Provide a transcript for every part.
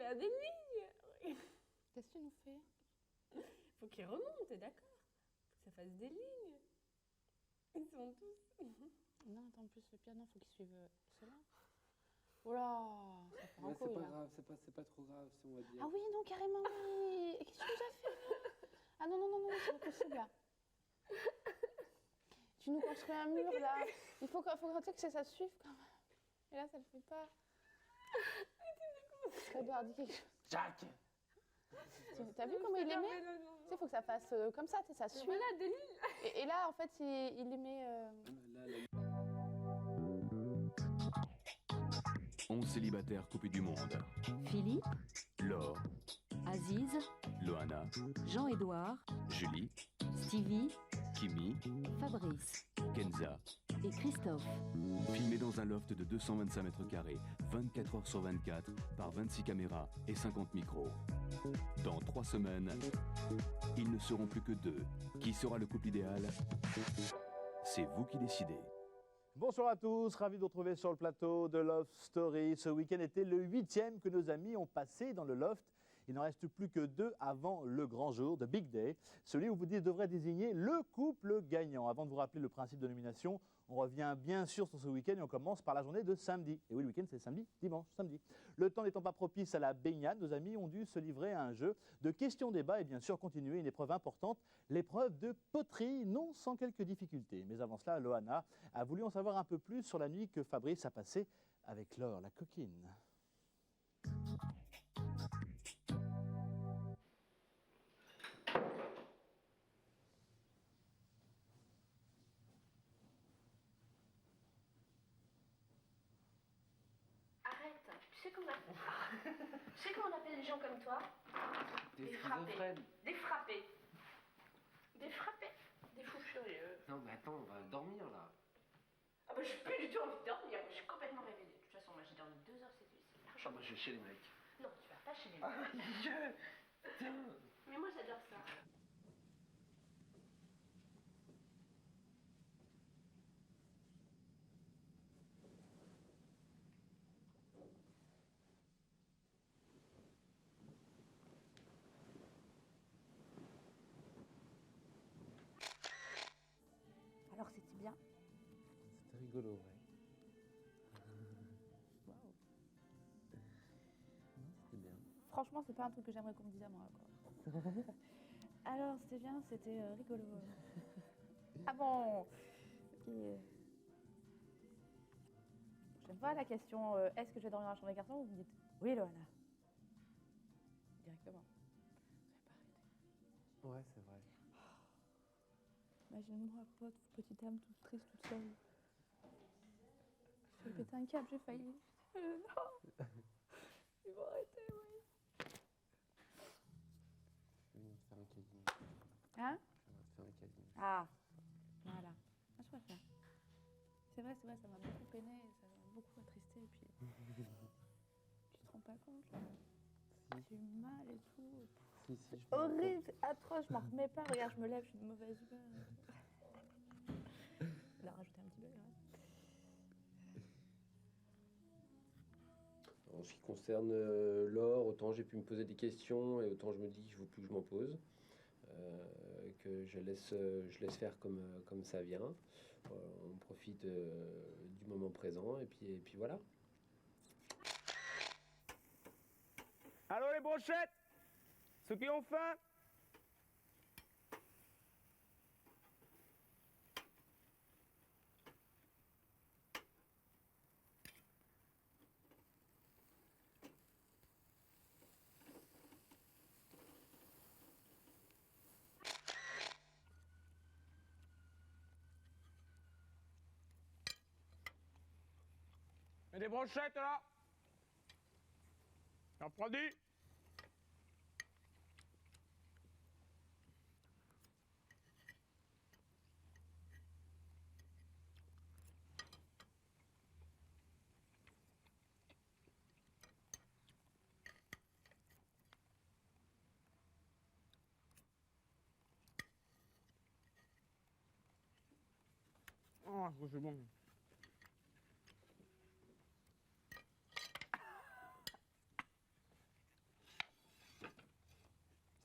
faire des lignes. Qu'est-ce que tu nous fais? Faut qu'il remonte, t'es d'accord? Faut que ça fasse des lignes. Ils sont tous... Non, attends, en plus, le pire, non, faut qu'ils suivent cela. Oh là, ça part en Ouais, c'est couille, pas là. grave, c'est pas trop grave si on va dire. Ah oui, non, carrément, oui. Et qu'est-ce que tu nous as fait? Ah non, non, non, non, c'est pas possible, là. Tu nous construis un mur, là. Il faut que ça suive, quand même. Et là, ça le fait pas. Ça doit dire quelque chose. Jacques! T'as vu comment il les met? Tu sais, il faut que ça fasse comme ça, tu sais, ça suit. Voilà, des lignes. Et là, en fait, il les met... Là, là, 11 célibataires coupés du monde. Philippe, Laure, Aziz, Loana, Jean-Édouard, Julie, Stevie, Kimi, Fabrice Kenza. et Christophe. Filmés dans un loft de 225 mètres carrés, 24 heures sur 24, par 26 caméras et 50 micros. Dans 3 semaines, ils ne seront plus que 2. Qui sera le couple idéal? C'est vous qui décidez. Bonsoir à tous, ravi de vous retrouver sur le plateau de Love Story. Ce week-end était le 8e que nos amis ont passé dans le loft. Il n'en reste plus que 2 avant le grand jour, the big day, celui où vous devrez désigner le couple gagnant. Avant de vous rappeler le principe de nomination, on revient bien sûr sur ce week-end et on commence par la journée de samedi. Et oui, le week-end c'est samedi, dimanche, samedi. Le temps n'étant pas propice à la baignade, nos amis ont dû se livrer à un jeu de questions-débats et bien sûr continuer une épreuve importante, l'épreuve de poterie, non sans quelques difficultés. Mais avant cela, Loana a voulu en savoir un peu plus sur la nuit que Fabrice a passée avec Laure, la coquine. Arrête, tu sais comment on appelle les gens comme toi? Des frappés. schizophrènes. Des frappés. Des frappés. Des fous furieux. Non, mais attends, on va dormir là. Ah bah j'ai plus du tout envie de dormir, je suis complètement réveillée. De toute façon, moi j'ai dormi 2 heures cette nuit, c'est Ah, largement. moi je vais chez les mecs. Non, tu vas pas chez les mecs. Mais moi j'adore ça. Alors, c'était bien. C'était rigolo, ouais. Waouh. C'était bien. Franchement, c'est pas un truc que j'aimerais qu'on me dise à moi, quoi. Alors, c'était bien, c'était rigolo. Ah bon? Ok. J'aime pas la question est-ce que je vais dormir dans la chambre des garçons ou vous me dites oui, Loana. Directement. Vous n'avez pas arrêté. Ouais, c'est vrai. Imagine-moi, petite âme toute triste, toute seule. J'ai pété un câble, j'ai failli. Non. Ils vont arrêter, oui. Je vais te faire un câlin. Hein? Je vais te faire un câlin. Ah, voilà. Ah, je préfère. C'est vrai, ça m'a beaucoup peiné, ça m'a beaucoup attristé. Et puis, tu te rends pas compte, là? Si. J'ai eu mal et tout. Si, je me rends Horrible, c'est atroce, je m'en remets pas. Regarde, je me lève, je suis de mauvaise humeur. Je vais rajouter un petit peu, quand même. En ce qui concerne Laure, autant j'ai pu me poser des questions et autant je me dis qu'il ne faut plus que je m'en pose. Que je laisse faire comme ça vient. On profite du moment présent et puis voilà. Allô les brochettes? Ceux qui ont faim? Il y a des brochettes là? J'en prends 10. Ah, c'est bon.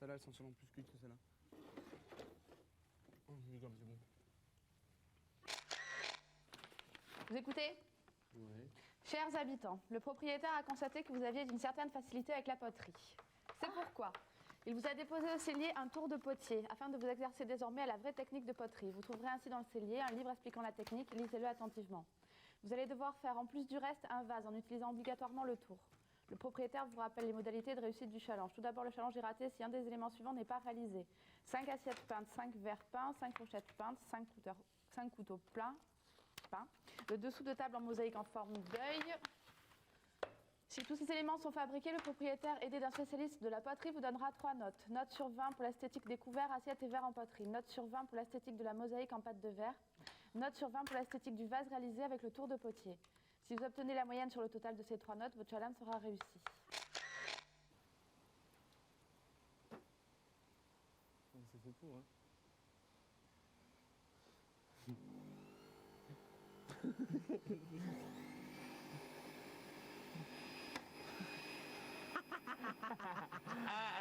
Celle-là, elle sent selon plus cuite que celle-là. Oh, c'est bon. Vous écoutez? Ouais. Chers habitants, le propriétaire a constaté que vous aviez une certaine facilité avec la poterie. C'est pourquoi il vous a déposé au cellier un tour de potier, afin de vous exercer désormais à la vraie technique de poterie. Vous trouverez ainsi dans le cellier un livre expliquant la technique, lisez-le attentivement. Vous allez devoir faire en plus du reste un vase en utilisant obligatoirement le tour. Le propriétaire vous rappelle les modalités de réussite du challenge. Tout d'abord, le challenge est raté si un des éléments suivants n'est pas réalisé. 5 assiettes peintes, 5 verres peints, 5 fourchettes peintes, 5 couteaux peints, le dessous de table en mosaïque en forme d'œil. Si tous ces éléments sont fabriqués, le propriétaire, aidé d'un spécialiste de la poterie, vous donnera 3 notes. Note sur 20 pour l'esthétique des couverts, assiettes et verres en poterie. Note sur 20 pour l'esthétique de la mosaïque en pâte de verre. Note sur 20 pour l'esthétique du vase réalisé avec le tour de potier. Si vous obtenez la moyenne sur le total de ces 3 notes, votre challenge sera réussi. C'est fait pour, hein.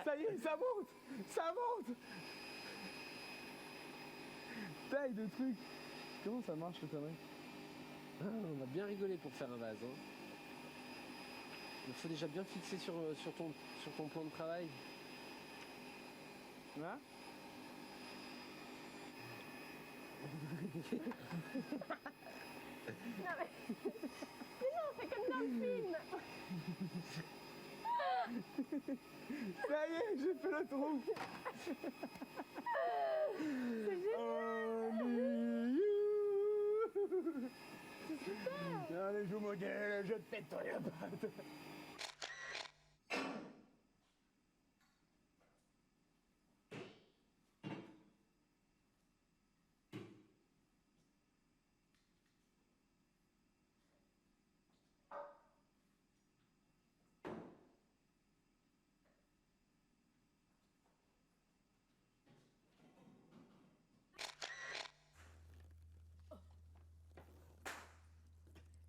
Ça y est, ça monte. Taille de truc. Comment ça marche le connerie? Ah, on va bien rigoler pour faire un vase. Hein. Il faut déjà bien fixer sur ton plan de travail. Hein? C'est comme dans le film. Ça y est, j'ai fait le trou. C'est génial. Allez, joue modèle, je te pète ton patte.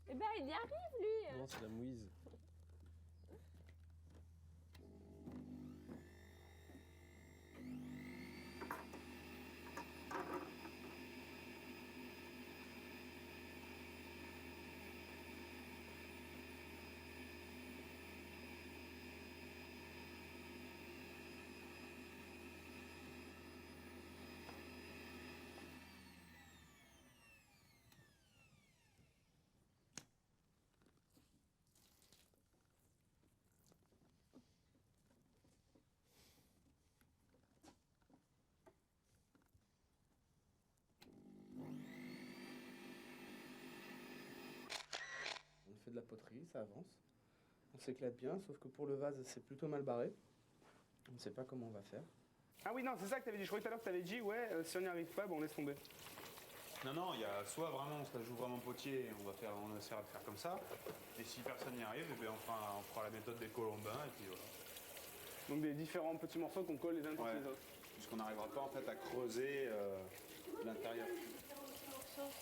Eh ben, il y arrive, lui. Non, c'est la mouise. On fait de la poterie, ça avance. On s'éclate bien, sauf que pour le vase, c'est plutôt mal barré. On ne sait pas comment on va faire. Ah oui, non, c'est ça que tu avais dit. Je croyais tout à l'heure que tu avais dit, ouais, si on n'y arrive pas, bon, on laisse tomber. Non, il y a soit vraiment on se la joue vraiment potier et on essaiera de faire comme ça. Et si personne n'y arrive, eh bien, on fera la méthode des colombins et puis voilà. Donc des différents petits morceaux qu'on colle les uns contre Ouais. les autres. Puisqu'on n'arrivera pas en fait à creuser l'intérieur.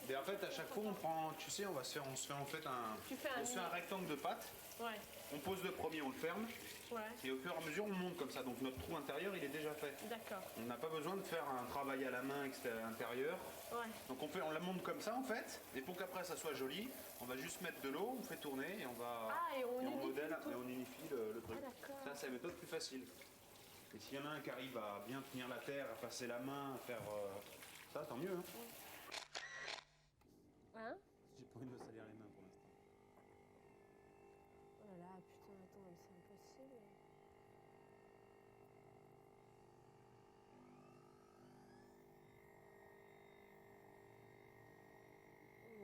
Mais en fait à chaque fois on prend, tu sais, on se fait en fait un rectangle de pâte. Ouais, On pose le premier, on le ferme. ouais, Et au fur et à mesure on monte comme ça. Donc notre trou intérieur il est déjà fait. d'accord. On n'a pas besoin de faire un travail à la main intérieur. Ouais, Donc on la monte comme ça en fait, et pour qu'après ça soit joli, on va juste mettre de l'eau, on fait tourner et on va et on unifie modèle le tout. et on unifie le truc. Ah, d'accord. Ça c'est la méthode plus facile. Et s'il y en a un qui arrive à bien tenir la terre, à passer la main, à faire ça, tant mieux. Hein. hein? J'ai pas envie de me salir les mains pour l'instant. Oh là là, putain, attends, mais c'est impossible.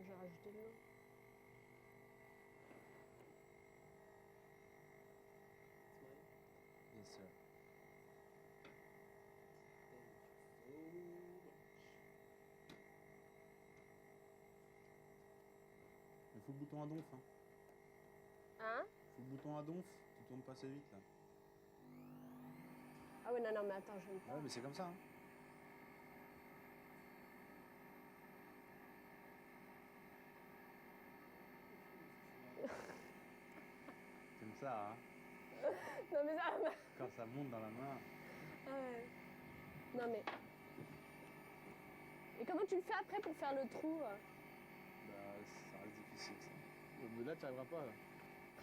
J'ai rajouté de l'eau. Yes, sir. Il faut le bouton à donf. Hein. Hein? Faut le bouton à donf, tu tournes pas assez vite là. Ah oui, non, mais attends, je vais pas. Ouais, mais c'est comme ça. Hein. C'est comme ça, hein. Non, mais ça... Quand ça monte dans la main. Ah ouais. Non mais... Et comment tu le fais après pour faire le trou Bah, ça reste difficile, ça. Mais là, tu n'y arriveras pas, là.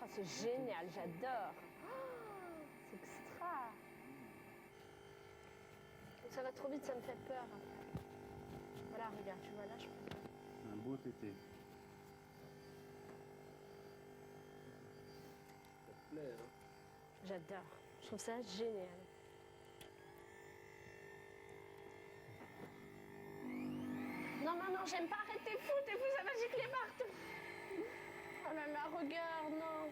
Ah, c'est génial, j'adore. Oh, c'est extra. Ça va trop vite, ça me fait peur. Voilà, regarde, tu vois là, je peux... Un beau tété. Ça te plaît, hein? J'adore. Je trouve ça génial. Non, non, non, j'aime pas. Arrête, t'es fou, ça va gicler partout. Oh là là, regarde, non.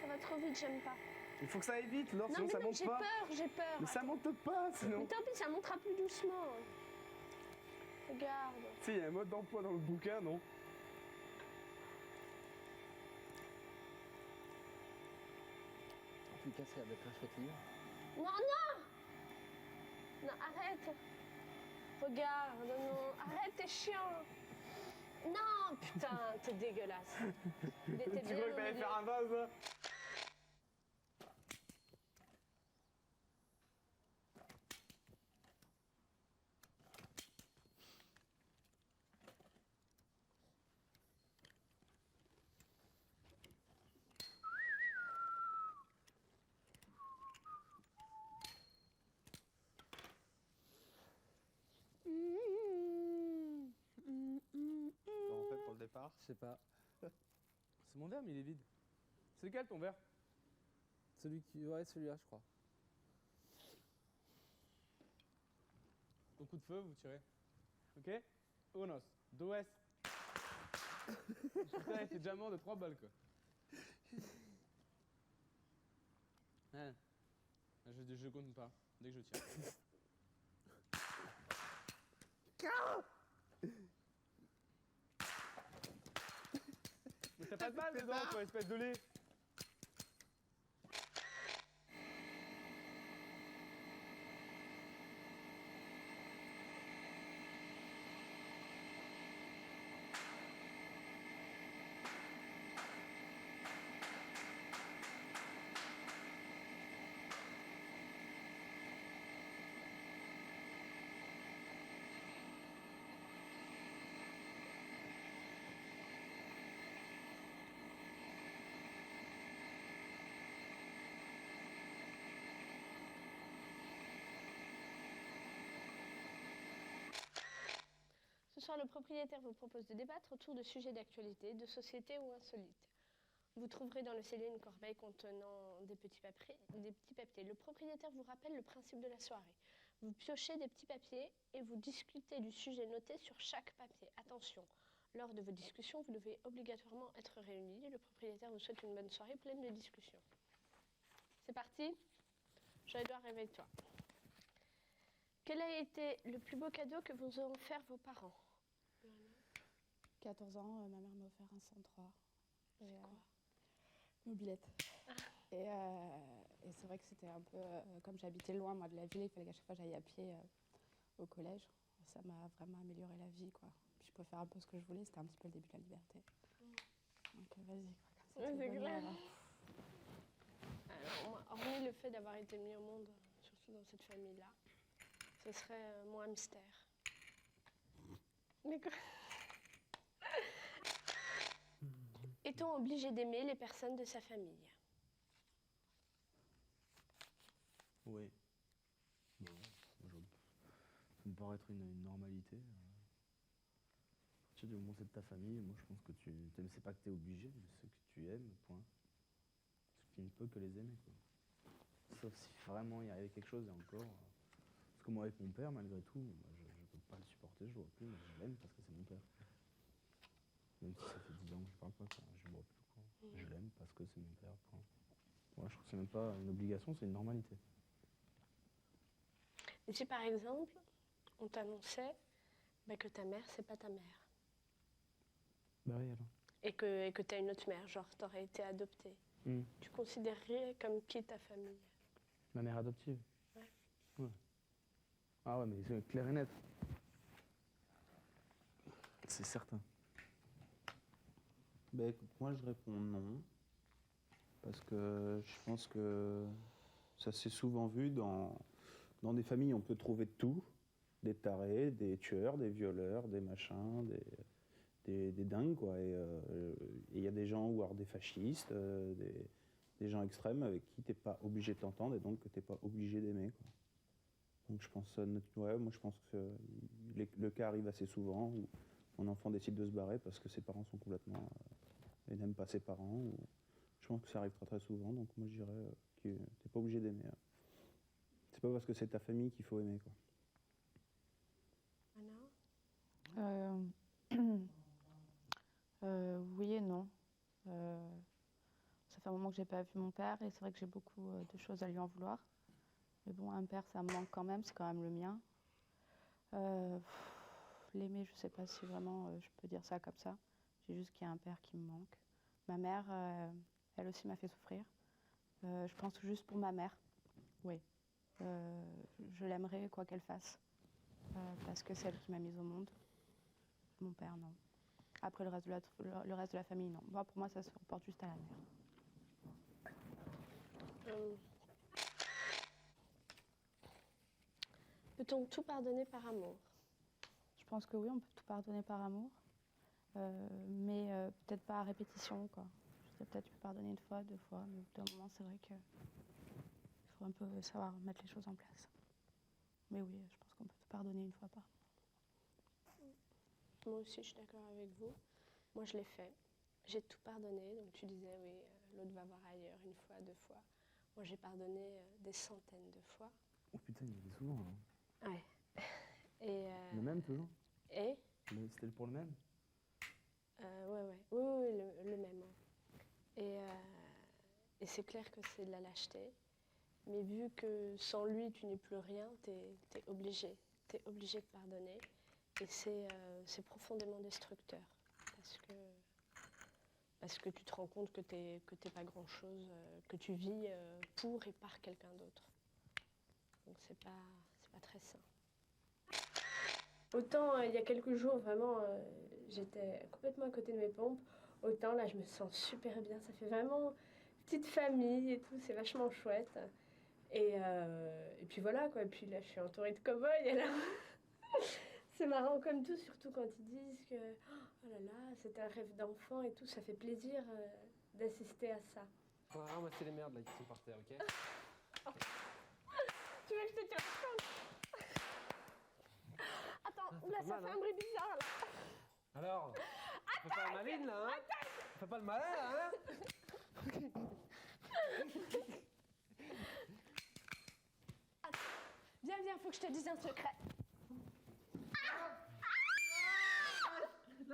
Ça va trop vite, j'aime pas. Il faut que ça aille vite, Laure, Non, sinon mais ça non, monte j'ai pas. peur, j'ai peur. Mais ça monte pas, sinon. Mais tant pis, ça montera plus doucement. Regarde. Tu sais, il y a un mode d'emploi dans le bouquin, non? Tu casses avec un chouette livre. Non, non. Non, arrête. Regarde, non, arrête, t'es chiant. Non, putain, t'es dégueulasse. Tu crois que t'allais faire un vase, là? Comment on fait pour le départ? Je sais pas. C'est mon verre, mais il est vide. C'est lequel ton verre? Celui qui... Ouais, celui-là, je crois. Au coup de feu, vous tirez. Ok? Unos, dos. Putain, il fait diamant de 3 balles, quoi. Ouais. Je compte pas, dès que je tire. Mais t'as pas de balle dedans, toi, espèce de lait. Ce soir, le propriétaire vous propose de débattre autour de sujets d'actualité, de société ou insolites. Vous trouverez dans le cellier une corbeille contenant des petits papiers. Le propriétaire vous rappelle le principe de la soirée. Vous piochez des petits papiers et vous discutez du sujet noté sur chaque papier. Attention, lors de vos discussions, vous devez obligatoirement être réunis. Le propriétaire vous souhaite une bonne soirée pleine de discussions. C'est parti? Jean-Édouard, réveille-toi. Quel a été le plus beau cadeau que vous ont offert vos parents? 14 ans, ma mère m'a offert un 103. C'est quoi? Mobilette. Et c'est vrai que c'était un peu... comme j'habitais loin, moi, de la ville, il fallait qu'à chaque fois j'aille à pied au collège. Ça m'a vraiment amélioré la vie, quoi. Puis je pouvais faire un peu ce que je voulais, c'était un petit peu le début de la liberté. Donc vas-y, quoi. Comme ça, C'est bonne clair. mère. Alors, moi, hormis le fait d'avoir été mis au monde, surtout dans cette famille-là, ce serait mon hamster. Mais quoi? Est-on obligé d'aimer les personnes de sa famille? Oui. Non, ça me paraît être une normalité. À partir du moment où c'est de ta famille, moi je pense que tu t'aimes, c'est pas que tu es obligé, mais ceux que tu aimes, point. Parce que tu ne peux que les aimer, quoi. Sauf si vraiment il y avait quelque chose et encore. Parce que moi avec mon père, malgré tout, bah, je peux pas le supporter, je le vois plus, mais je l'aime parce que c'est mon père. Même si ça fait 10 ans que je parle pas, quoi. Je le vois plus, quoi. Je l'aime parce que c'est mon père, point. Ouais, je trouve que c'est même pas une obligation, c'est une normalité. Et si par exemple, on t'annonçait que ta mère, c'est pas ta mère, Bah oui, alors. et que t'as une autre mère, genre t'aurais été adoptée, tu considérerais comme qui ta famille? Ma mère adoptive? Ouais. Ouais. Ah ouais, mais c'est clair et net. C'est certain. Bah écoute, moi je réponds non. Parce que je pense que Ça s'est souvent vu dans des familles, on peut trouver de tout. Des tarés, des tueurs, des violeurs, des machins, des dingues, quoi. Et il y a des gens, ou alors des fascistes, des gens extrêmes avec qui t'es pas obligé de t'entendre et donc que t'es pas obligé d'aimer, quoi. Donc je pense, moi je pense que le cas arrive assez souvent où un enfant décide de se barrer parce que ses parents sont complètement... et n'aime pas ses parents. Je pense que ça arrive très très souvent, donc moi je dirais que t'es pas obligé d'aimer. C'est pas parce que c'est ta famille qu'il faut aimer, quoi. Oui et non. Ça fait un moment que j'ai pas vu mon père et c'est vrai que j'ai beaucoup de choses à lui en vouloir. Mais bon, un père, ça me manque quand même, c'est quand même le mien. L'aimer, je sais pas si vraiment je peux dire ça comme ça. J'ai juste qu'il y a un père qui me manque. Ma mère, elle aussi m'a fait souffrir. Je pense juste pour ma mère, oui. Je l'aimerais quoi qu'elle fasse. Parce que c'est elle qui m'a mise au monde. Mon père, non. Après, le reste de la famille, non. Moi, pour moi, ça se reporte juste à la mère. Peut-on tout pardonner par amour? Je pense que oui, on peut tout pardonner par amour. Mais peut-être pas à répétition, quoi. Peut-être pardonner une fois, 2 fois, mais au bout d'un moment, c'est vrai qu'il faut un peu savoir mettre les choses en place. Mais oui, je pense qu'on peut tout pardonner une fois par mois. Moi aussi, je suis d'accord avec vous. Moi, je l'ai fait. J'ai tout pardonné. Donc, tu disais, oui, l'autre va voir ailleurs 1 fois, 2 fois. Moi, j'ai pardonné des centaines de fois. Oh putain, il y avait souvent, hein. Ouais. Et, le même, toujours? Et C'était pour le même? ouais. Oui, le même. Et c'est clair que c'est de la lâcheté. Mais vu que sans lui, tu n'es plus rien, t'es obligé. T'es obligé de pardonner. Et c'est profondément destructeur. Parce que tu te rends compte que t'es pas grand-chose, que tu vis pour et par quelqu'un d'autre. Donc c'est pas très sain. Autant il y a quelques jours, vraiment, j'étais complètement à côté de mes pompes. Autant là, je me sens super bien. Ça fait vraiment petite famille et tout. C'est vachement chouette. Et puis voilà, quoi. Et puis là, je suis entourée de cow-boys. Et là, c'est marrant comme tout, surtout quand ils disent que oh là là, c'était un rêve d'enfant et tout. Ça fait plaisir d'assister à ça. On va ramasser les merdes là qui sont par terre, ok? Tu veux que je te tire compte? Attends, là, ça fait un bruit bizarre, là. Alors, on fait pas la maline, là, hein? On fait pas le malin, là, hein? Viens, faut que je te dise un secret. Tu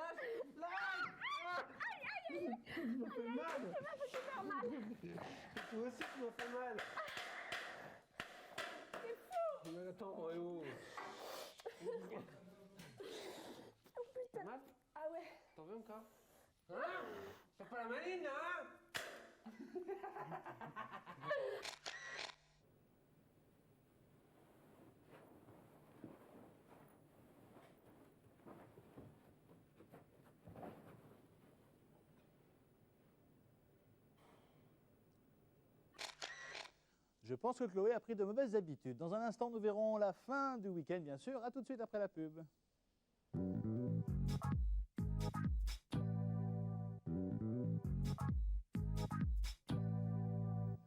m'as fait mal! Toi aussi, tu m'as fait mal! C'est fou! Mais attends, oh! Oh putain! Mal? Ah ouais! T'en veux encore? Hein? Fais pas la maline, hein? Je pense que Chloé a pris de mauvaises habitudes. Dans un instant, nous verrons la fin du week-end, bien sûr. A tout de suite après la pub.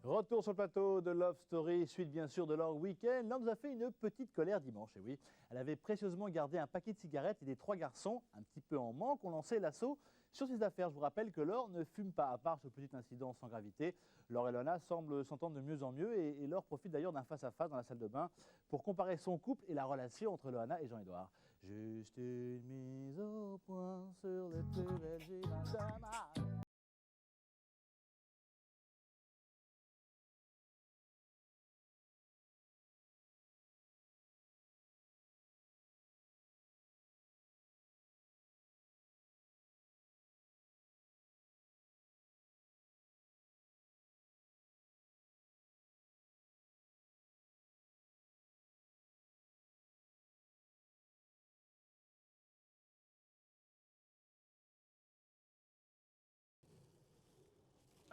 Retour sur le plateau de Love Story, suite bien sûr de leur week-end. Laure nous a fait une petite colère dimanche, et oui. Elle avait précieusement gardé un paquet de cigarettes et les 3 garçons, un petit peu en manque, ont lancé l'assaut sur ses affaires. Je vous rappelle que Laure ne fume pas, à part ce petit incident sans gravité. Laure et Loana semblent s'entendre de mieux en mieux, et Laure profite d'ailleurs d'un face-à-face dans la salle de bain pour comparer son couple et la relation entre Loana et Jean-Édouard. Juste une mise au point sur les plus belles images de ma...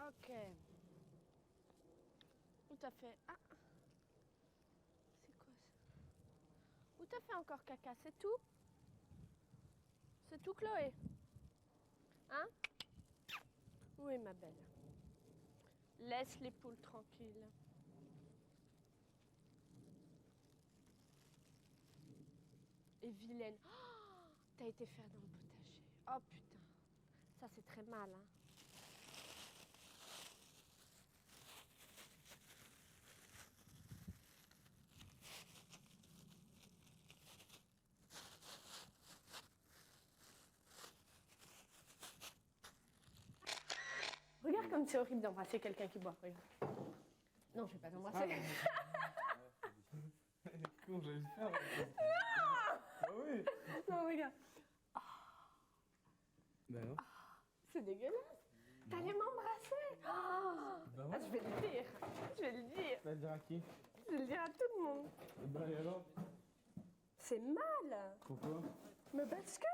Ok. t'as fait... Ah. C'est quoi ça? Où t'as fait encore caca? C'est tout? C'est tout, Chloé? Hein? Oui, ma belle. Laisse les poules tranquilles. Et vilaine. Oh, t'as été faire dans le potager. Oh putain. Ça, c'est très mal, hein. Regarde comme c'est horrible d'embrasser quelqu'un qui boit. Regarde. Non, je vais pas t'embrasser. Comment j'allais le faire? Ah oui. Non, regarde. Ben non. C'est dégueulasse. T'allais m'embrasser. Ben ouais. Je vais le dire. Je vais le dire. Tu vas le dire à qui? Je vais le dire à tout le monde. Ben et alors? C'est mal. Pourquoi? Mais parce que...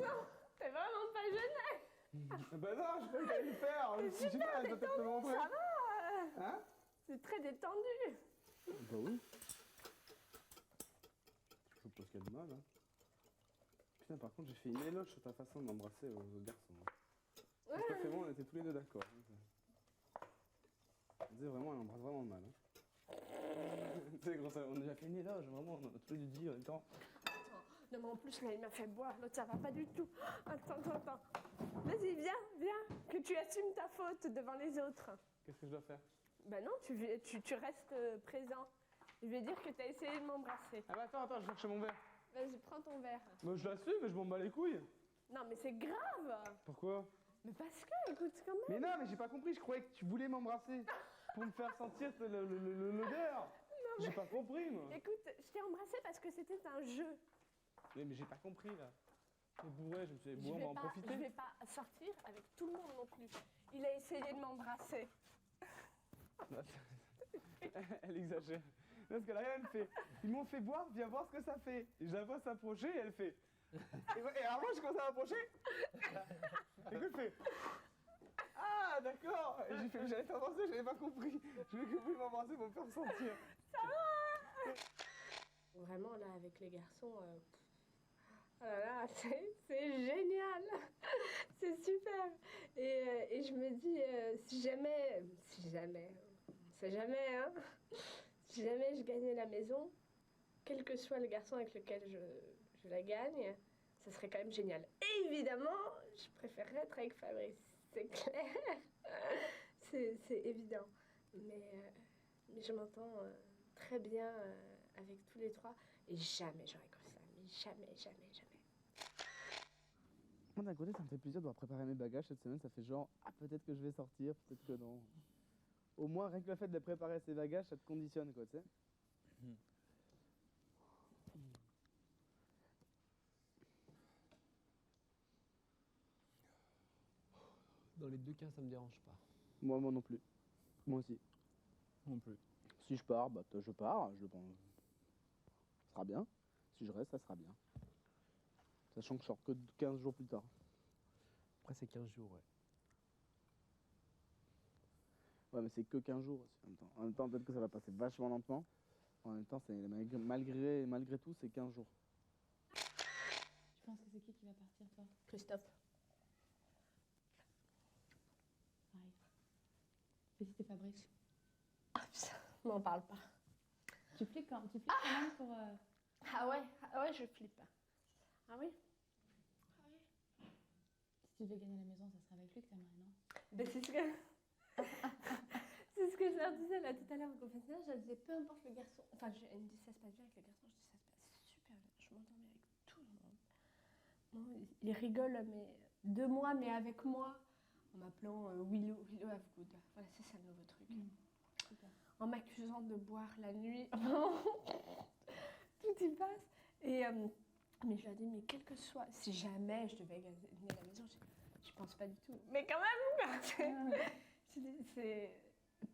Non, t'es vraiment pas gêné. Ben non, je croyais que t'allais le faire. C'est Je sais super pas, elle doit peut-être te montrer. Ça va. Hein? C'est très détendu. Bah oui. Je sais pas ce qu'il y a de mal, hein. Putain, par contre, j'ai fait une éloge sur ta façon de m'embrasser aux autres garçons. Parce que c'est bon, on était tous les deux d'accord. On disait vraiment, elle embrasse vraiment mal. Hein. Tu sais, on a déjà fait une éloge, vraiment, on a tous les deux dit en même temps. Non, mais en plus, là, il m'a fait boire. L'autre, ça va pas du tout. Attends. Vas-y, viens. Que tu assumes ta faute devant les autres. Qu'est-ce que je dois faire? Ben non, tu restes présent. Je vais dire que t'as essayé de m'embrasser. Ah bah attends, je cherche mon verre. Vas-y, prends ton verre. Moi je l'assume, mais je m'en bats les couilles. Non, mais c'est grave. Pourquoi? Mais parce que, écoute, quand même. Mais non, mais j'ai pas compris, je croyais que tu voulais m'embrasser. Pour me faire sentir l'odeur. J'ai pas compris, moi. Écoute, je t'ai embrassé parce que c'était un jeu. Mais j'ai pas compris, là. T'es bourré, je me suis dit, Je bon, on va en vais profiter. pas sortir avec tout le monde non plus. Il a essayé de m'embrasser. Elle exagère. Parce que là, elle fait, ils m'ont fait boire, viens voir ce que ça fait. Et je la vois s'approcher et elle fait. Et alors moi, je commence à m'approcher. Et elle fait. Ah, d'accord. Et j'ai fait, j'allais t'embrasser, j'avais pas compris. Je voulais que vous voulez m'embrasser pour me faire sentir. Ça va. Vraiment, là, avec les garçons, oh là là, c'est génial. C'est super. Et je me dis, si jamais, c'est jamais, hein. Si jamais je gagnais la maison, quel que soit le garçon avec lequel je la gagne, ça serait quand même génial. Et évidemment, je préférerais être avec Fabrice, c'est clair. C'est évident. Mais je m'entends très bien avec tous les trois. Et jamais j'aurais cru ça. Mais jamais. Moi, d'un côté, ça me fait plaisir de devoir préparer mes bagages cette semaine. Ça fait genre, ah, peut-être que je vais sortir, peut-être que non. Au moins, rien que le fait de préparer ses bagages, ça te conditionne, quoi, tu sais. Dans les deux cas, ça me dérange pas. Moi non plus. Moi aussi. Non plus. Si je pars, bah je pars, je le prends. Ça sera bien. Si je reste, ça sera bien. Sachant que je sors que 15 jours plus tard. Après, c'est 15 jours, ouais. Ouais, mais c'est que 15 jours aussi en même temps. En même temps, peut-être que ça va passer vachement lentement. En même temps, malgré tout, c'est 15 jours. Tu penses que c'est qui va partir, toi? Christophe. Pareil. Et si c'était Fabrice? Ah putain, m'en parle pas. Tu flippes quand même pour... Ah ouais, je flippe. Ah oui? Si tu devais gagner la maison, ça serait avec lui que t'aimerais, non? Ben c'est ce que... c'est ce que je leur disais là tout à l'heure au confessionnal. Je leur disais, peu importe le garçon. Enfin, elle me dit ça se passe bien avec le garçon. Je dis ça se passe super bien. Je m'entends bien avec tout le monde. Bon, ils rigolent mais de moi, mais avec moi, en m'appelant Willow Lovegood. Voilà, c'est ça le nouveau truc. En m'accusant de boire la nuit. Tout y passe. Et mais je leur dis, mais quel que soit, si jamais je devais gagner la maison, je pense pas du tout. Mais quand même, c'est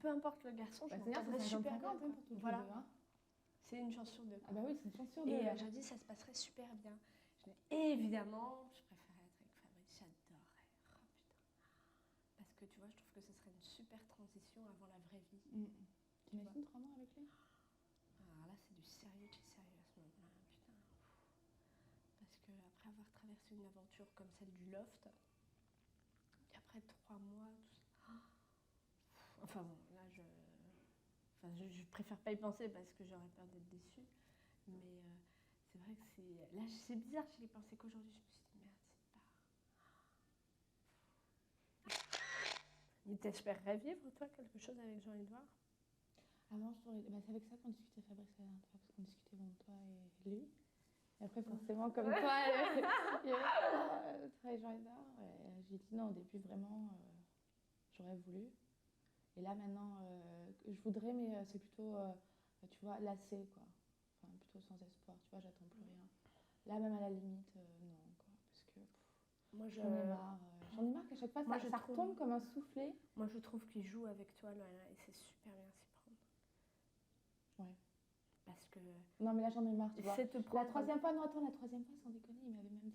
peu importe le garçon, je m'entendrais super bien. Pour tout voilà. le deux, hein. C'est une chance sur deux. Ah bah oui, c'est une chance sur deux. Et je dis, ça se passerait super bien. Je dis, évidemment, je préférerais être avec Fabrice, j'adorerais. Oh putain. Parce que tu vois, je trouve que ce serait une super transition avant la vraie vie. T'imagines 3 mois avec lui? Alors là, c'est du sérieux de chez sérieux à ce moment-là, putain. Parce que après avoir traversé une aventure comme celle du loft, et après 3 mois, tout ça. Enfin bon, là, je préfère pas y penser parce que j'aurais peur d'être déçue. Mais c'est vrai que c'est. Là, c'est bizarre, j'y ai pensé qu'aujourd'hui, je me suis dit, merde, c'est pas. Mais t'espérerais vivre, toi, quelque chose avec Jean-Édouard? Avant, c'est avec ça qu'on discutait Fabrice la dernière fois, parce qu'on discutait bon, toi et lui. Et après, forcément, comme toi, il y avait toi et Jean-Édouard. J'ai dit non, au début, vraiment, j'aurais voulu. Et là, maintenant, je voudrais, mais c'est plutôt, tu vois, lassé, quoi. Enfin, plutôt sans espoir, tu vois, j'attends plus rien. Là, même à la limite, non, quoi. Parce que moi, j'en ai marre. J'en ai marre qu'à chaque fois, ça retombe comme un soufflet. Moi, je trouve qu'il joue avec toi, là, et c'est super bien s'y prendre. Ouais. Parce que. Non, mais là, j'en ai marre, tu vois. La troisième fois, non, attends, la troisième fois, sans déconner, il m'avait même dit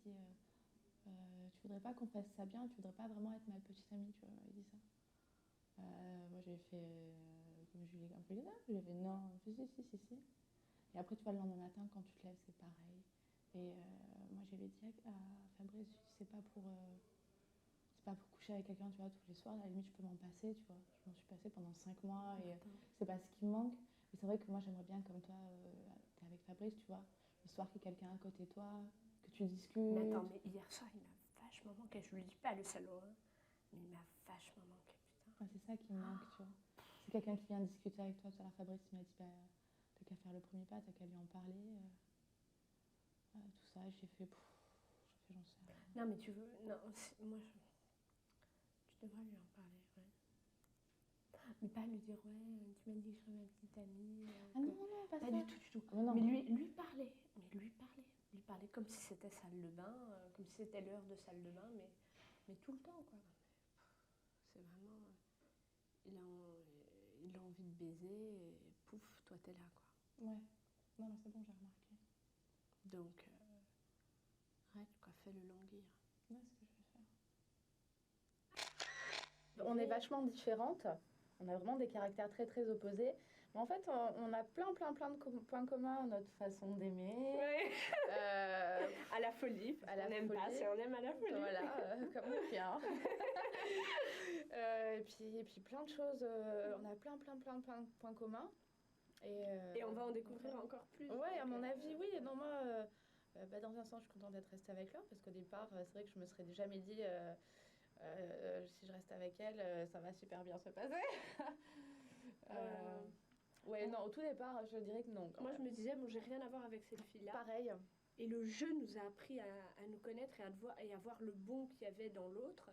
dans la chambre, il m'a dit tu voudrais pas qu'on fasse ça bien, tu voudrais pas vraiment être ma petite amie, tu vois, il dit ça. Moi, j'avais fait comme Julie, un peu les je lui avais dit non, si. Et après, tu vois, le lendemain matin, quand tu te lèves, c'est pareil. Et moi, j'avais dit à Fabrice, c'est pas pour coucher avec quelqu'un, tu vois, tous les soirs. À la limite, je peux m'en passer, tu vois. Je m'en suis passée pendant 5 mois et c'est pas ce qui me manque. Mais c'est vrai que moi, j'aimerais bien, comme toi, t'es avec Fabrice, tu vois, le soir qu'il y ait quelqu'un à côté de toi, que tu discutes. Mais attends, mais hier soir, il m'a vachement manqué. Je lui dis pas le salaud, hein, mais il m'a vachement manqué, putain. Ouais, c'est ça qui me manque, tu vois. C'est quelqu'un qui vient discuter avec toi. Tout à l'heure, Fabrice m'a dit, t'as qu'à faire le premier pas, t'as qu'à lui en parler. Tout ça, j'ai fait, j'en sais rien. Non, mais tu veux, non, moi, tu devrais lui en parler, ouais. Mais pas lui dire, ouais, tu m'as dit que je serais ma petite amie. Non, pas ça. Du tout. Non. Mais lui parler, lui parler comme si c'était salle de bain, comme si c'était l'heure de salle de bain, mais tout le temps, quoi. C'est vraiment, il a envie de baiser, et pouf, toi t'es là, quoi. Ouais, non, mais c'est bon, j'ai remarqué. Donc, arrête, quoi, fais-le languir. Ouais, c'est ce que je vais faire. On est vachement différentes. On a vraiment des caractères très très opposés. Mais en fait, on a plein de points communs, notre façon d'aimer. Ouais. À la folie. On n'aime pas, c'est on aime à la folie. Voilà, comme le chien. Et puis plein de choses. On a plein de points communs. Et on va en découvrir encore plus. Ouais, à mon avis, oui. Non, moi, dans un sens, je suis contente d'être restée avec Laure, parce qu'au départ, c'est vrai que je me serais jamais dit... si je reste avec elle, ça va super bien se passer. Ouais, non, au tout départ, je dirais que non. Moi, je me disais, bon, j'ai rien à voir avec cette fille-là. Pareil. Et le jeu nous a appris à nous connaître et à voir le bon qu'il y avait dans l'autre.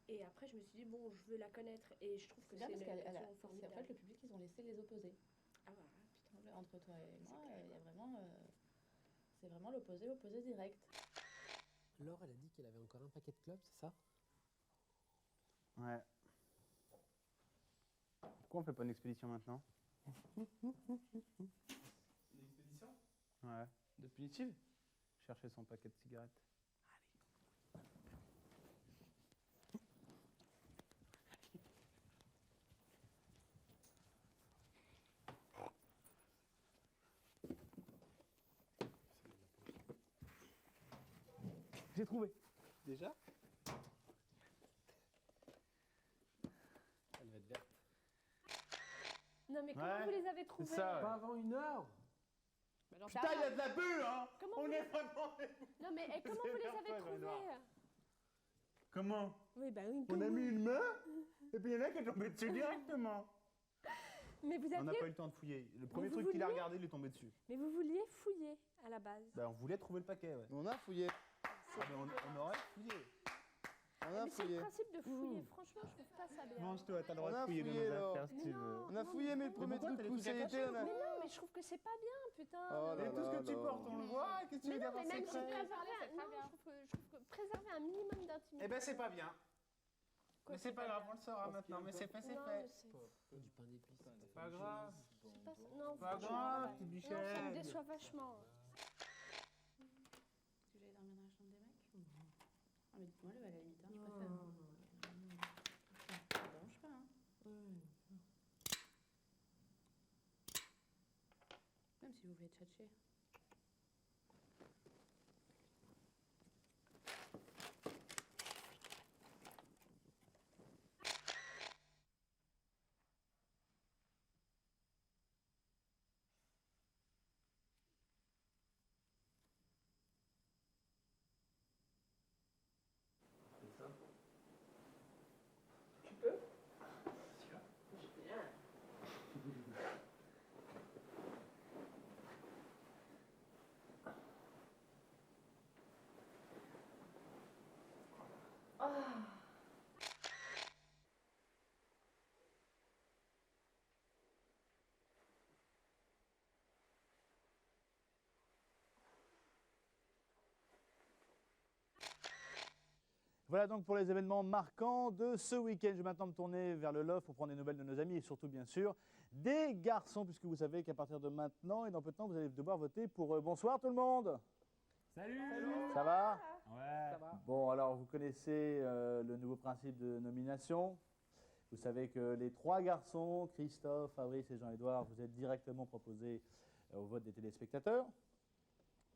Et après, je me suis dit, bon, je veux la connaître. Et je trouve que c'est une relation formidable. En fait, le public, ils ont laissé les opposés. Ah voilà, putain. Entre toi et moi, il y a vraiment... c'est vraiment l'opposé direct. Laure, elle a dit qu'elle avait encore un paquet de clubs, c'est ça? Ouais. Pourquoi on fait pas une expédition maintenant? Une expédition? Ouais. De punitive? Chercher son paquet de cigarettes. J'ai trouvé. Déjà? Elle va être verte. Non, mais comment vous les avez trouvés? C'est ça, ouais. Pas avant 1 heure. Putain, il y a de la bulle, hein! Comment Est vraiment... Non, mais comment vous les avez trouvés? Comment? Oui, bah oui. On a mis une main, et puis il y en a qui est tombé dessus directement. Mais vous On n'a aviez... pas eu le temps de fouiller. Le premier vous truc qu'il a vouliez regardé, il est tombé dessus. Mais vous vouliez fouiller à la base. Bah, on voulait trouver le paquet, ouais. On a fouillé. Ah, mais on aurait fouillé. On a Mais c'est le fouillé. principe de fouiller. Franchement, je trouve pas ça bien. Mange-toi, t'as le droit On de a fouiller dans fouillé, nos alors. affaires si Mais tu non. veux. On a fouillé, mais le premier pourquoi truc t'as où des trucs à ça a été, cacher on a... Mais non, mais je trouve que c'est pas bien, putain. Oh Mais là tout ce là que tu là. portes, on le voit. Qu'est-ce que tu Mais veux non, d'avoir mais même si secret? je trouve que préserver un minimum d'intimité. Eh ben, c'est pas bien. Quoi, Mais c'est pas grave, on le saura maintenant. Mais c'est fait, c'est Non, fait. mais c'est Du pain d'épices. C'est pas grave. c'est pas ça. Non, Pas franchement, grave, ouais. petite Non, ça me bichette. déçoit vachement. Tu voulais dormir dans la chambre des mecs? Ah, mais dites-moi le à la limite, hein, je préfère. tchatcher. Tu peux? Bien. Voilà donc pour les événements marquants de ce week-end. Je vais maintenant me tourner vers le loft pour prendre des nouvelles de nos amis et surtout, bien sûr, des garçons, puisque vous savez qu'à partir de maintenant et dans peu de temps, vous allez devoir voter pour bonsoir tout le monde. Salut. Ça va? Ouais. Ça va. Bon, alors vous connaissez le nouveau principe de nomination. Vous savez que les 3 garçons, Christophe, Fabrice et Jean-Édouard, vous êtes directement proposés au vote des téléspectateurs.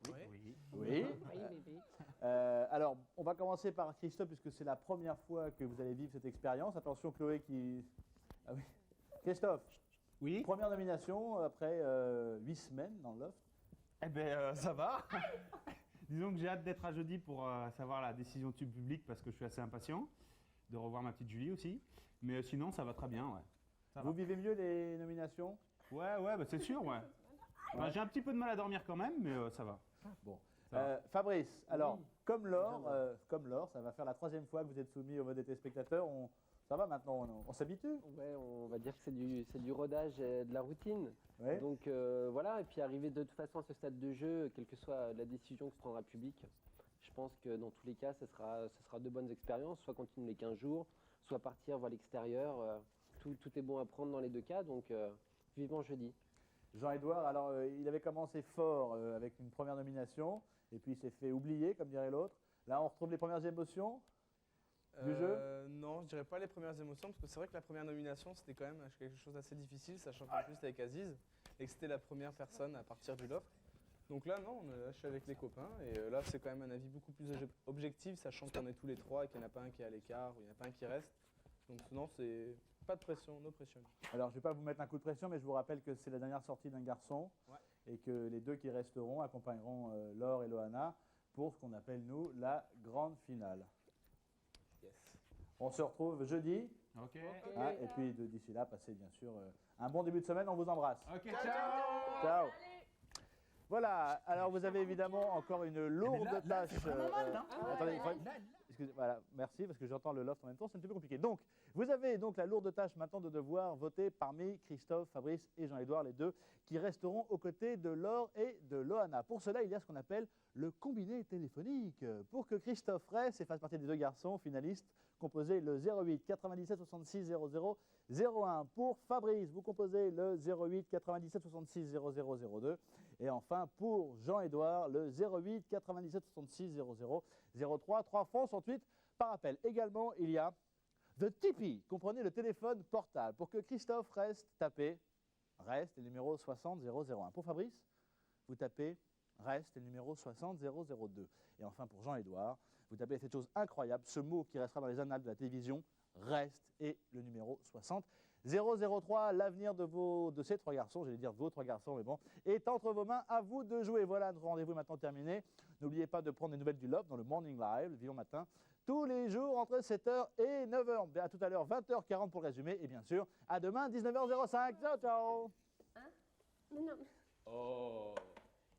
Oui. Oui. Oui, bébé. Alors, on va commencer par Christophe, puisque c'est la première fois que vous allez vivre cette expérience. Attention, Chloé qui... Ah oui. Christophe, Oui. première nomination après 8 semaines dans le loft. Eh ben, ça va. Disons que j'ai hâte d'être à jeudi pour savoir la décision du public parce que je suis assez impatient de revoir ma petite Julie aussi. Mais sinon, ça va très bien, ouais. Ça Vous va. vivez mieux les nominations? Ouais, bah, c'est sûr, ouais. Bah, j'ai un petit peu de mal à dormir quand même, mais ça va. Bon. Ça va. Fabrice, alors, Oui. comme Laure, ça va faire la 3e fois que vous êtes soumis au vote des téléspectateurs. Ça va maintenant, on s'habitue? Ouais, on va dire que c'est du rodage et de la routine. Ouais. Donc voilà, et puis arriver de toute façon à ce stade de jeu, quelle que soit la décision que se prendra le public, je pense que dans tous les cas, ce sera de bonnes expériences, soit continuer les 15 jours, soit partir voir l'extérieur. Tout est bon à prendre dans les 2 cas, donc vivement jeudi. Jean-Édouard, alors il avait commencé fort avec une première nomination, et puis il s'est fait oublier, comme dirait l'autre. Là, on retrouve les premières émotions du jeu? Non, je dirais pas les premières émotions, parce que c'est vrai que la première nomination, c'était quand même quelque chose d'assez difficile, sachant qu'en plus c'était avec Aziz, et que c'était la première personne à partir du loft. Donc là, non, je suis avec les copains, et là, c'est quand même un avis beaucoup plus objectif, sachant qu'on est tous les 3 et qu'il n'y en a pas un qui est à l'écart, ou il n'y en a pas un qui reste. Donc non, c'est pas de pression, no pression. Alors, je ne vais pas vous mettre un coup de pression, mais je vous rappelle que c'est la dernière sortie d'un garçon, et que les 2 qui resteront accompagneront Laure et Loana pour ce qu'on appelle, nous, la grande finale. Yes. On se retrouve jeudi. Ok. Hein, et puis d'ici là, passez bien sûr un bon début de semaine. On vous embrasse. Ok, ciao. Ciao. Voilà, alors vous avez évidemment encore une lourde tâche. Attendez, voilà, merci, parce que j'entends le loft en même temps, c'est un petit peu compliqué. Donc, vous avez donc la lourde tâche maintenant de devoir voter parmi Christophe, Fabrice et Jean-Édouard, les 2, qui resteront aux côtés de Laure et de Loana. Pour cela, il y a ce qu'on appelle le combiné téléphonique. Pour que Christophe reste et fasse partie des 2 garçons finalistes, composez le 08 97 66 00 01. Pour Fabrice, vous composez le 08 97 66 00 02. Et enfin, pour Jean-Édouard, le 08 97 66 00 03. 3 francs 68 par appel. Également, il y a The Tipeee. Comprenez le téléphone portable. Pour que Christophe reste, tapez reste et le numéro 60 001. Pour Fabrice, vous tapez reste et le numéro 60 002. Et enfin, pour Jean-Édouard, vous tapez cette chose incroyable, ce mot qui restera dans les annales de la télévision, reste et le numéro 60 003. L'avenir de ces 3 garçons, j'allais dire vos 3 garçons, mais bon, est entre vos mains. À vous de jouer. Voilà, notre rendez-vous est maintenant terminé. N'oubliez pas de prendre des nouvelles du Loft dans le Morning Live, le Vivant Matin, tous les jours entre 7h et 9h. À tout à l'heure, 20h40 pour le résumé. Et bien sûr, à demain, 19h05. Ciao, ciao. Hein? Mais non. Oh.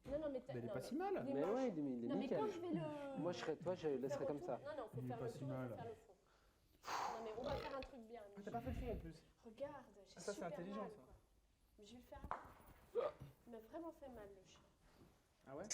Non, mais Mais il est pas si mal. Mais ouais, il est Non, mais nickel. quand je vais le. Moi, je laisserais comme ça. Non, faut Il est faire pas le si tour, mal. faut faire le fond. Non, mais on va faire un truc bien. T'as pas fait le fond en plus. Regarde, j'ai Ça, c'est super intelligent, mal, ça. quoi. Mais je vais le faire. Il m'a vraiment fait mal, le chat. Ah ouais?